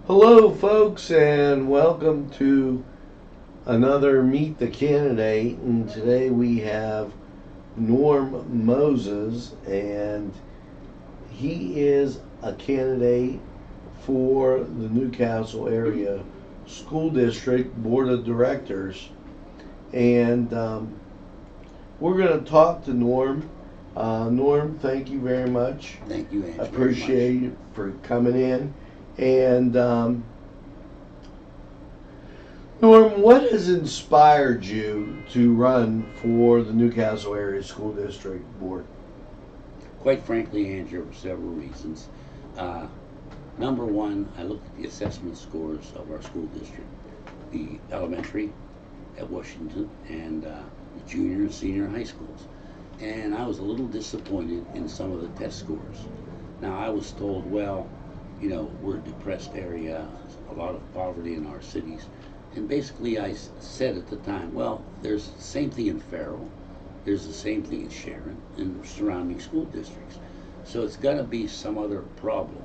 Hello, folks, and welcome to another Meet the Candidate. And today we have Norm Moses, and he is a candidate for the Newcastle Area School District Board of Directors. And we're going to talk to Norm. Norm, thank you very much. Thank you, Ange. Appreciate you for coming in. And Norm, what has inspired you to run for the Newcastle Area School District Board? Quite frankly, Andrew, for several reasons. Uh, Number one, I looked at the assessment scores of our school district, the elementary at Washington and the junior and senior high schools. And I was a little disappointed in some of the test scores. Now, I was told, well, we're a depressed area, a lot of poverty in our cities. And basically, I said at the time, well, there's the same thing in Farrell, there's the same thing in Sharon and surrounding school districts. So it's got to be some other problem.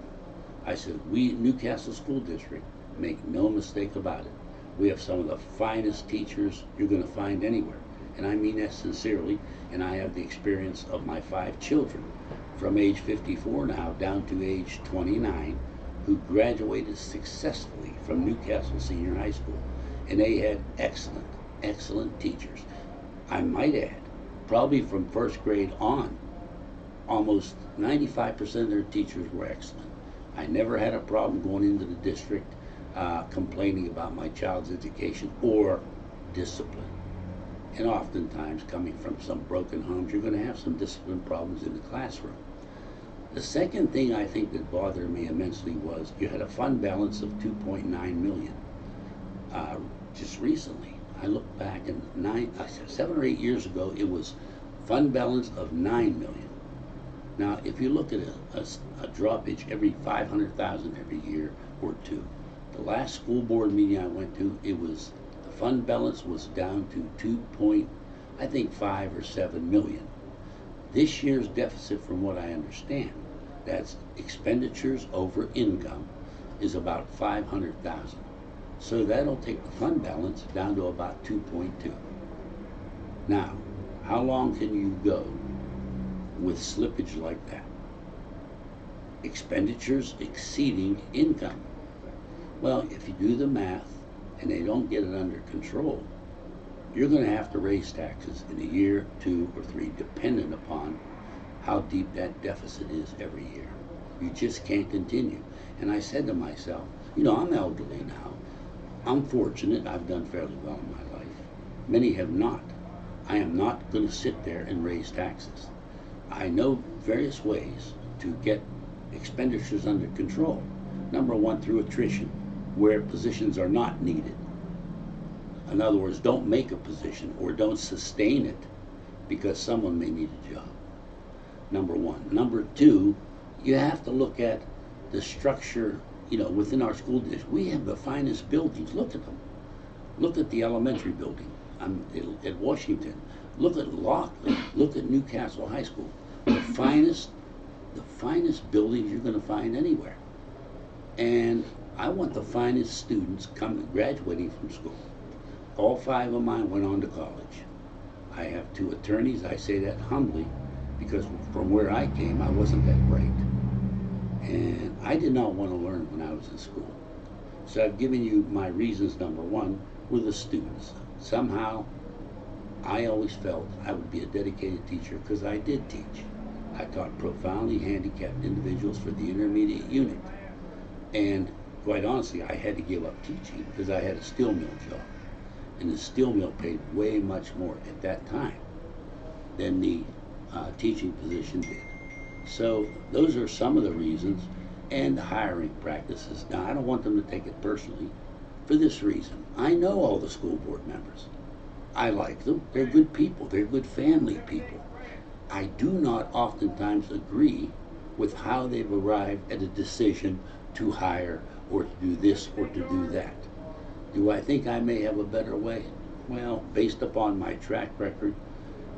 I said, we, Newcastle School District, make no mistake about it. We have some of the finest teachers you're going to find anywhere. And I mean that sincerely. And I have the experience of my 5 children from age 54 now down to age 29 who graduated successfully from Newcastle Senior High School. And they had excellent, excellent teachers. I might add, probably from first grade on, almost 95% of their teachers were excellent. I never had a problem going into the district complaining about my child's education or discipline. And oftentimes, coming from some broken homes, you're going to have some discipline problems in the classroom. The second thing I think that bothered me immensely was you had a fund balance of 2.9 million. Just recently, I looked back and 7 or 8 years ago, it was fund balance of 9 million. Now, if you look at a droppage every 500,000 every year or two, the last school board meeting I went to, the fund balance was down to 5 or 7 million. This year's deficit, from what I understand, that's expenditures over income, is about 500,000. So that'll take the fund balance down to about 2.2. Now, how long can you go with slippage like that? Expenditures exceeding income. Well, if you do the math and they don't get it under control, you're going to have to raise taxes in a year, 2 or 3, dependent upon how deep that deficit is every year. You just can't continue. And I said to myself, I'm elderly now. I'm fortunate. I've done fairly well in my life. Many have not. I am not going to sit there and raise taxes. I know various ways to get expenditures under control. Number one, through attrition, where positions are not needed. In other words, don't make a position or don't sustain it because someone may need a job. Number one. Number two, you have to look at the structure, within our school district. We have the finest buildings. Look at them. Look at the elementary building at Washington. Look at Locke. Look at Newcastle High School. The finest buildings you're going to find anywhere. And I want the finest students graduating from school. All 5 of mine went on to college. I have 2 attorneys. I say that humbly because from where I came, I wasn't that bright. And I did not want to learn when I was in school. So I've given you my reasons. Number one were the students. Somehow, I always felt I would be a dedicated teacher because I did teach. I taught profoundly handicapped individuals for the intermediate unit. And quite honestly, I had to give up teaching because I had a steel mill job. And the steel mill paid way much more at that time than the teaching position did. So those are some of the reasons, and the hiring practices. Now, I don't want them to take it personally for this reason. I know all the school board members. I like them. They're good people. They're good family people. I do not oftentimes agree with how they've arrived at a decision to hire or to do this or to do that. Do I think I may have a better way? Well, based upon my track record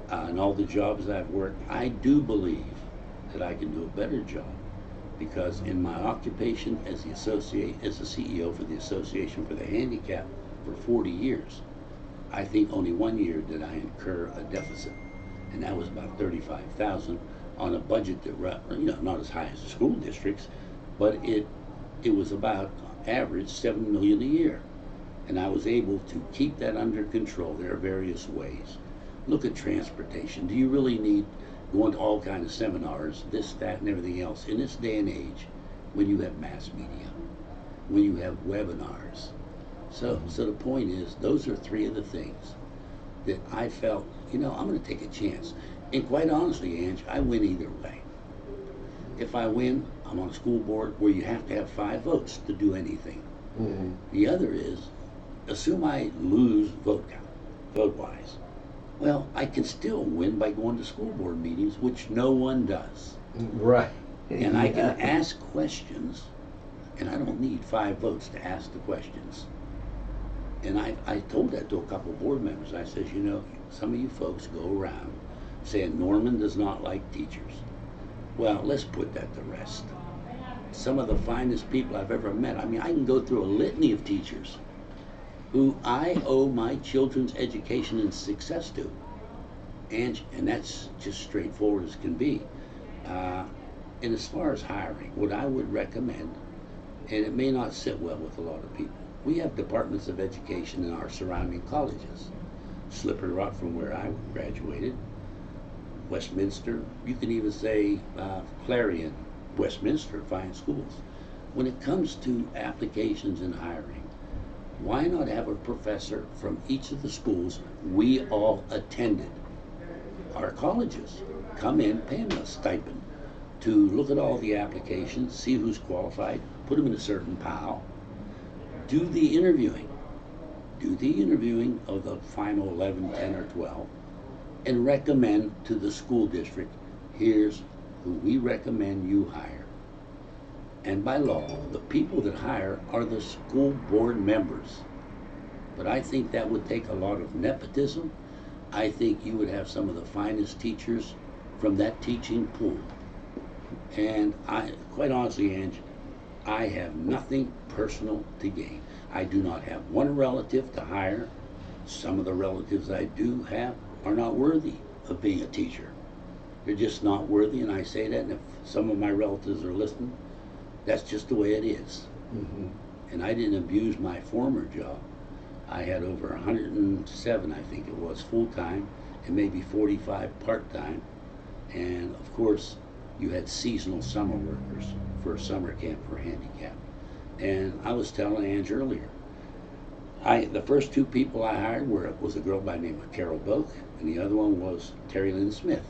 and all the jobs I've worked, I do believe that I can do a better job because in my occupation as the CEO for the Association for the Handicapped for 40 years, I think only 1 year did I incur a deficit, and that was about 35,000 on a budget that not as high as the school districts, but it was about average 7 million a year, and I was able to keep that under control. There are various ways. Look at transportation. Do you really need going to all kinds of seminars, this, that, and everything else in this day and age, when you have mass media, when you have webinars? So the point is, those are three of the things that I felt, I'm going to take a chance. And quite honestly, Ange, I win either way. If I win, I'm on a school board where you have to have 5 votes to do anything. Mm-hmm. The other is, assume I lose vote-wise. Well, I can still win by going to school board meetings, which no one does. Right. And I can ask questions, and I don't need 5 votes to ask the questions. And I told that to a couple of board members. I says, some of you folks go around saying Norman does not like teachers. Well, let's put that to rest. Some of the finest people I've ever met. I mean, I can go through a litany of teachers who I owe my children's education and success to. And that's just straightforward as can be. And as far as hiring, what I would recommend, and it may not sit well with a lot of people, we have departments of education in our surrounding colleges. Slippery Rock, from where I graduated, Westminster, you can even say Clarion, Westminster, fine schools. When it comes to applications and hiring, why not have a professor from each of the schools we all attended? Our colleges come in, pay them a stipend to look at all the applications, see who's qualified, put them in a certain pile, do the interviewing of the final 11, 10, or 12, and recommend to the school district, here's who we recommend you hire. And by law, the people that hire are the school board members. But I think that would take a lot of nepotism. I think you would have some of the finest teachers from that teaching pool. And quite honestly, Ange, I have nothing personal to gain. I do not have one relative to hire. Some of the relatives I do have are not worthy of being a teacher. They're just not worthy, and I say that, and if some of my relatives are listening, that's just the way it is. Mm-hmm. And I didn't abuse my former job. I had over 107, I think it was, full-time, and maybe 45 part-time. And of course, you had seasonal summer workers for a summer camp for handicapped. And I was telling Ange earlier, the first 2 people I hired was a girl by the name of Carol Boak, and the other one was Terry Lynn Smith.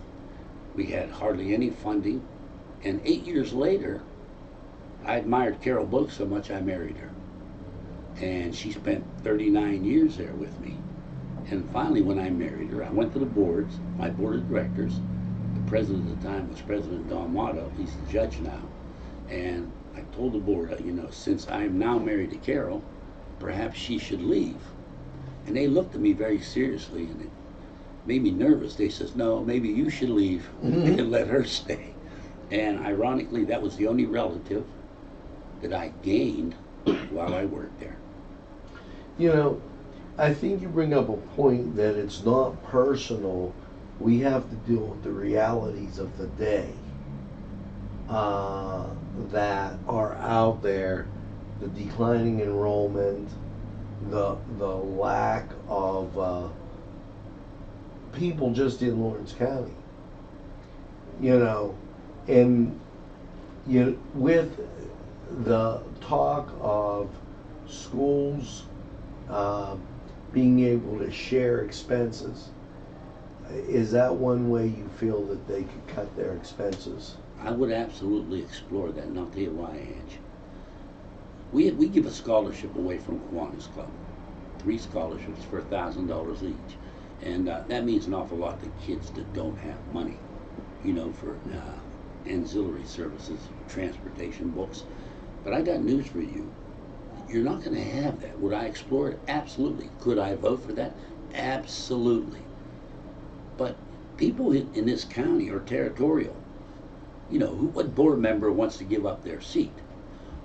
We had hardly any funding, and 8 years later, I admired Carol Boak so much I married her. And she spent 39 years there with me. And finally, when I married her, I went to the boards, my board of directors. The president at the time was President Don Motto. He's the judge now. And I told the board, since I am now married to Carol, perhaps she should leave. And they looked at me very seriously, and it made me nervous. They says, no, maybe you should leave and let her stay. And ironically, that was the only relative that I gained while I worked there. I think you bring up a point that it's not personal. We have to deal with the realities of the day that are out there, the declining enrollment, the lack of people just in Lawrence County. And with the talk of schools being able to share expenses, is that one way you feel that they could cut their expenses? I would absolutely explore that, and I'll tell you why, Ange. We give a scholarship away from Kiwanis Club, 3 scholarships for $1,000 each, and that means an awful lot to kids that don't have money, for ancillary services, transportation, books. But I got news for you. You're not going to have that. Would I explore it? Absolutely. Could I vote for that? Absolutely. But people in this county are territorial. what board member wants to give up their seat?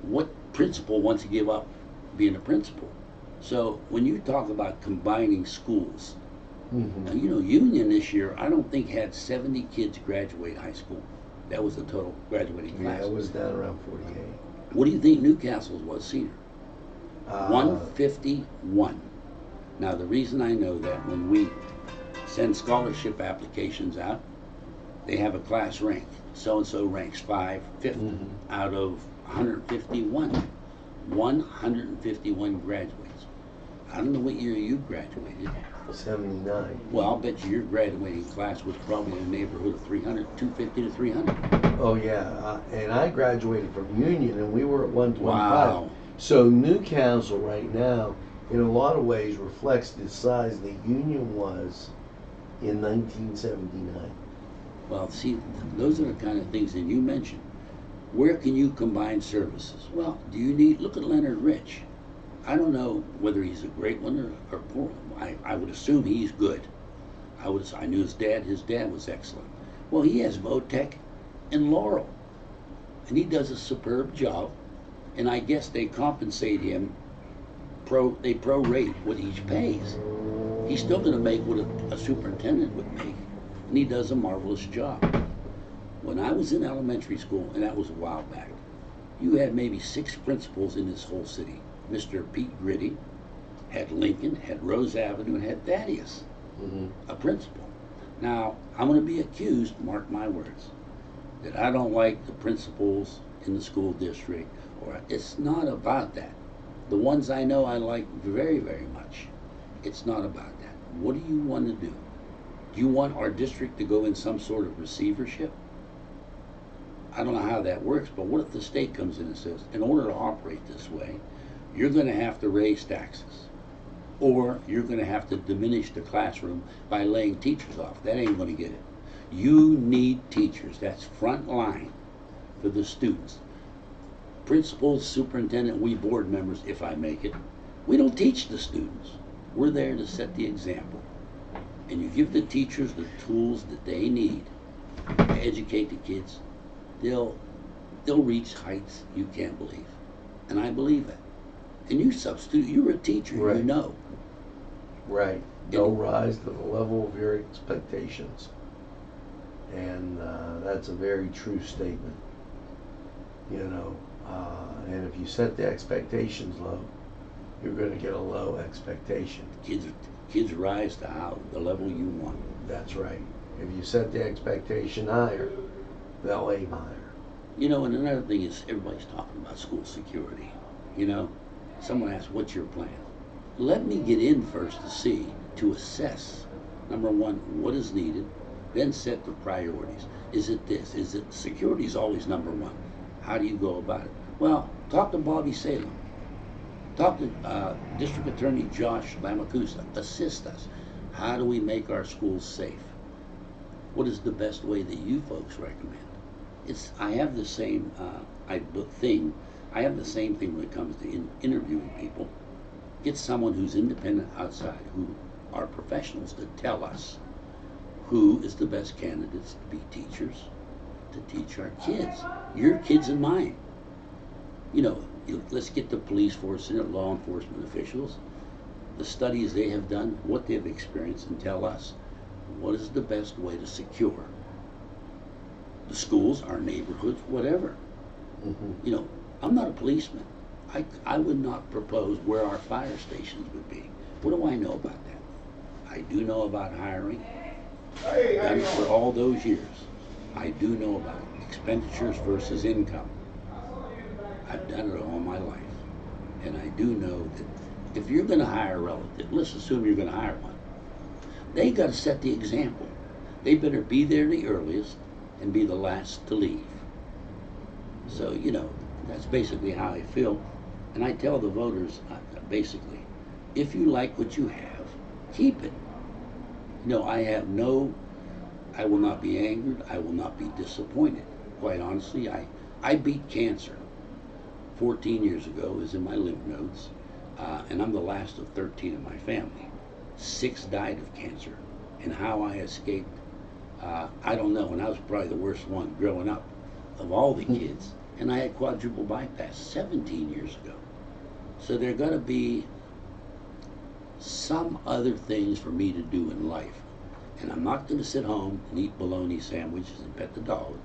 What principal wants to give up being a principal? So when you talk about combining schools, now, Union this year, I don't think had 70 kids graduate high school. That was the total graduating Yeah, class. it was down around 48. What do you think Newcastle's was, senior? Uh, 151. Now, the reason I know that, when we send scholarship applications out, they have a class rank. So-and-so ranks 550 out of 151. 151 graduates. I don't know what year you graduated. 79. Well, I'll bet you your graduating class was probably in the neighborhood of 300, 250 to 300. Oh yeah, and I graduated from Union, and we were at 125. Wow. So Newcastle right now, in a lot of ways, reflects the size that Union was in 1979. Well, see, those are the kind of things that you mentioned. Where can you combine services? Well, look at Leonard Rich. I don't know whether he's a great one or poor one. I would assume he's good. I knew his dad was excellent. Well, he has Votech and Laurel, and he does a superb job, and I guess they compensate him, they prorate what each pays. He's still going to make what a superintendent would make, and he does a marvelous job. When I was in elementary school, and that was a while back, you had maybe 6 principals in this whole city. Mr. Pete Gritty had Lincoln, had Rose Avenue, and had Thaddeus, a principal. Now, I'm going to be accused, mark my words, that I don't like the principals in the school district, or it's not about that. The ones I know I like very, very much. It's not about that. What do you want to do? Do you want our district to go in some sort of receivership? I don't know how that works, but what if the state comes in and says, in order to operate this way, you're going to have to raise taxes, or you're going to have to diminish the classroom by laying teachers off? That ain't going to get it. You need teachers. That's front line for the students. Principals, superintendent, we board members, if I make it, we don't teach the students. We're there to set the example. And you give the teachers the tools that they need to educate the kids, they'll reach heights you can't believe. And I believe it. And you substitute, you're a teacher, Right. you know. Right. They'll rise to the level of your expectations. And that's a very true statement. And if you set the expectations low, you're going to get a low expectation. Kids rise to the level you want. That's right. If you set the expectation higher, they'll aim higher. And another thing is, everybody's talking about school security. Someone asked, what's your plan? Let me get in first to assess, number one, what is needed, then set the priorities. Is it this? Is it security is always number one? How do you go about it? Well, talk to Bobby Salem. Talk to District Attorney Josh Lamacusa. Assist us. How do we make our schools safe? What is the best way that you folks recommend? I have the same thing. I have the same thing when it comes to interviewing people. Get someone who's independent outside, who are professionals, to tell us who is the best candidates to be teachers, to teach our kids, your kids and mine. Let's get the police force and law enforcement officials, the studies they have done, what they've experienced, and tell us what is the best way to secure the schools, our neighborhoods, whatever. I'm not a policeman. I would not propose where our fire stations would be. What do I know about that? I do know about hiring. I've done it for all those years. I do know about expenditures versus income. I've done it all my life. And I do know that if you're going to hire a relative, let's assume you're going to hire one, they got to set the example. They better be there the earliest and be the last to leave. So, that's basically how I feel. And I tell the voters, basically, if you like what you have, keep it. I will not be angered. I will not be disappointed. Quite honestly, I beat cancer 14 years ago. It was in my lymph nodes. And I'm the last of 13 in my family. 6 died of cancer. And how I escaped, I don't know. And I was probably the worst one growing up. of all the kids, and I had quadruple bypass 17 years ago. So there got to be some other things for me to do in life. And I'm not going to sit home and eat bologna sandwiches and pet the dog.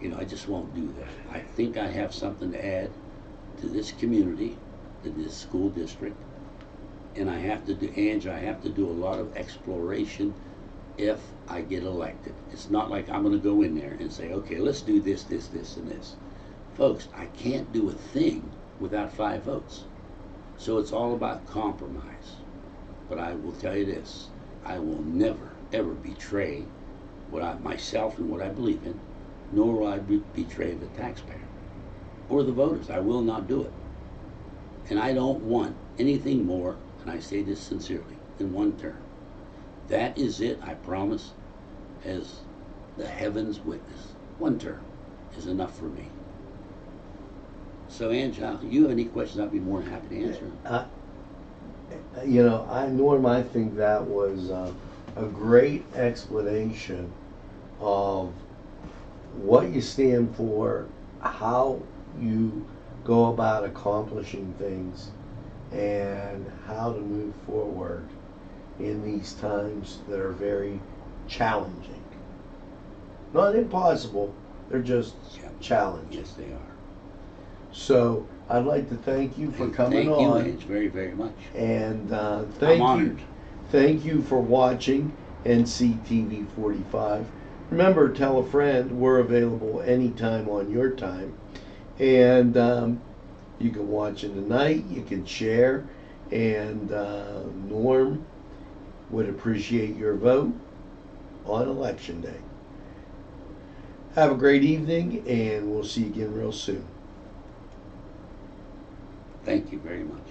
You know, I just won't do that. I think I have something to add to this community, to this school district, and I have to do, Ange, I have to do a lot of exploration if I get elected. It's not like I'm going to go in there and say, okay, let's do this, this, this, and this. Folks, I can't do a thing without 5 votes. So it's all about compromise. But I will tell you this, I will never, ever betray myself and what I believe in, nor will I betray the taxpayer or the voters. I will not do it. And I don't want anything more, and I say this sincerely, than 1 term. That is it, I promise, as the heavens witness. 1 term is enough for me. So, Angela, you have any questions, I'd be more than happy to answer. You know, Norm, I think that was a great explanation of what you stand for, how you go about accomplishing things, and how to move forward in these times that are very challenging. Not impossible, they're just challenging. Yes, they are. So I'd like to thank you for coming on. on. Thank you, Ange, very, very much. And thank I'm you. honored. Thank you for watching NCTV45. Remember, tell a friend. We're available anytime on your time. And you can watch it tonight. You can share. And Norm would appreciate your vote on Election Day. Have a great evening, and we'll see you again real soon. Thank you very much.